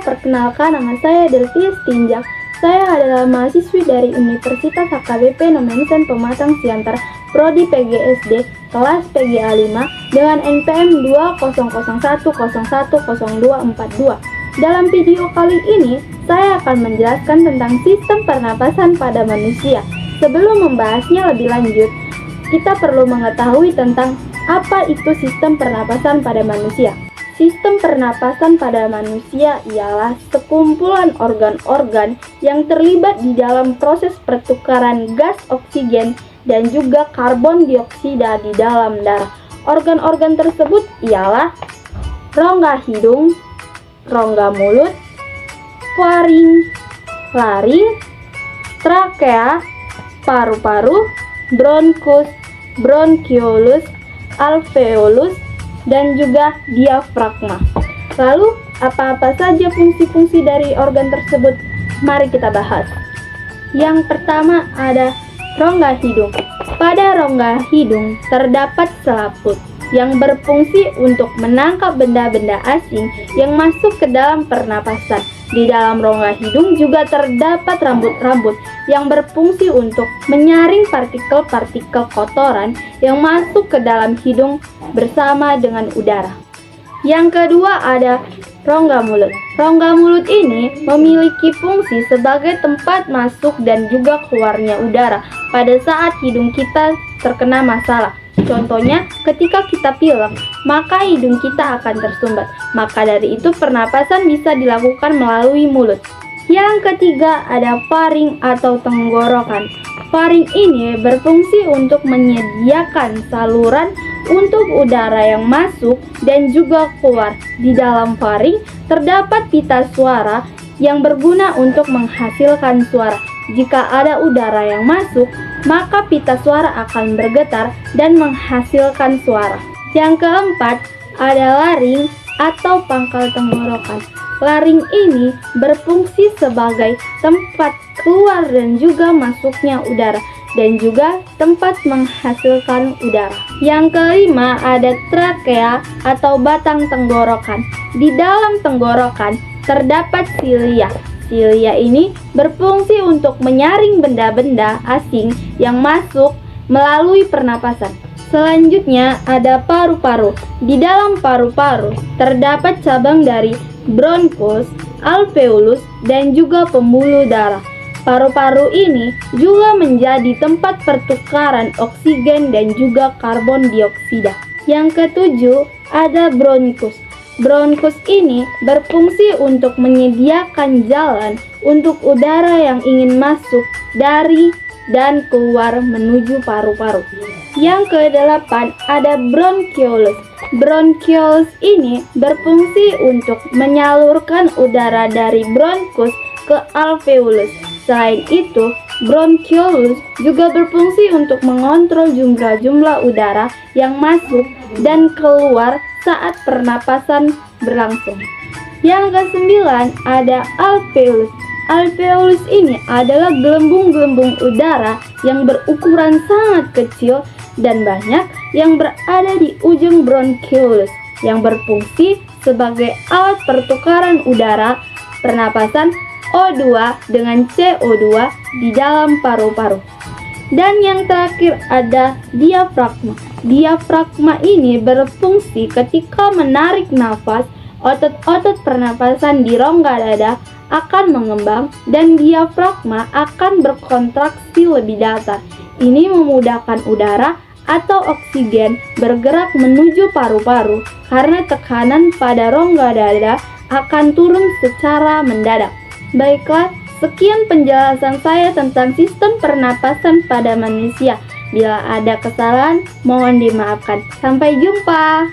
perkenalkan, nama saya Delvius Tinjak. Saya adalah mahasiswi dari Universitas HKBP Nomensen Pematang Siantar, Prodi PGSD, kelas PGA 5 dengan NPM 20010100242. Dalam video kali ini, saya akan menjelaskan tentang sistem pernapasan pada manusia. Sebelum membahasnya lebih lanjut, kita perlu mengetahui tentang apa itu sistem pernapasan pada manusia. Sistem pernapasan pada manusia ialah sekumpulan organ-organ yang terlibat di dalam proses pertukaran gas oksigen dan juga karbon dioksida di dalam darah. Organ-organ tersebut ialah rongga hidung, rongga mulut, faring, laring, trakea, paru-paru, bronkus, bronkiolus, alveolus, dan juga diafragma. Lalu, apa-apa saja fungsi-fungsi dari organ tersebut? Mari kita bahas. Yang pertama ada rongga hidung. Pada rongga hidung terdapat selaput yang berfungsi untuk menangkap benda-benda asing yang masuk ke dalam pernapasan. Di dalam rongga hidung juga terdapat rambut-rambut yang berfungsi untuk menyaring partikel-partikel kotoran yang masuk ke dalam hidung bersama dengan udara. Yang kedua ada rongga mulut. Rongga mulut ini memiliki fungsi sebagai tempat masuk dan juga keluarnya udara pada saat hidung kita terkena masalah. Contohnya, ketika kita pilek, maka hidung kita akan tersumbat. Maka dari itu pernapasan bisa dilakukan melalui mulut. Yang ketiga ada faring atau tenggorokan. Faring ini berfungsi untuk menyediakan saluran untuk udara yang masuk dan juga keluar. Di dalam faring terdapat pita suara yang berguna untuk menghasilkan suara. Jika ada udara yang masuk, maka pita suara akan bergetar dan menghasilkan suara. Yang keempat, ada laring atau pangkal tenggorokan. Laring ini berfungsi sebagai tempat keluar dan juga masuknya udara, dan juga tempat menghasilkan udara. Yang kelima, ada trakea atau batang tenggorokan. Di dalam tenggorokan terdapat silia. Silia ini berfungsi untuk menyaring benda-benda asing yang masuk melalui pernapasan. Selanjutnya ada paru-paru. Di dalam paru-paru terdapat cabang dari bronkus, alveolus, dan juga pembuluh darah. Paru-paru ini juga menjadi tempat pertukaran oksigen dan juga karbon dioksida. Yang ketujuh ada bronkus. Bronkus ini berfungsi untuk menyediakan jalan untuk udara yang ingin masuk dari dan keluar menuju paru-paru. Yang kedelapan ada bronkiolus. Bronkiolus ini berfungsi untuk menyalurkan udara dari bronkus ke alveolus. Selain itu, bronkiolus juga berfungsi untuk mengontrol jumlah udara yang masuk dan keluar saat pernapasan berlangsung. Yang kesembilan ada alveolus. Alveolus ini adalah gelembung-gelembung udara yang berukuran sangat kecil dan banyak yang berada di ujung bronkiolus yang berfungsi sebagai alat pertukaran udara pernapasan O2 dengan CO2 di dalam paru-paru. Dan yang terakhir ada diafragma. Diafragma ini berfungsi ketika menarik nafas, otot-otot pernapasan di rongga dada akan mengembang dan diafragma akan berkontraksi lebih datar. Ini memudahkan udara atau oksigen bergerak menuju paru-paru karena tekanan pada rongga dada akan turun secara mendadak. Baiklah, sekian penjelasan saya tentang sistem pernapasan pada manusia. Bila ada kesalahan, mohon dimaafkan. Sampai jumpa.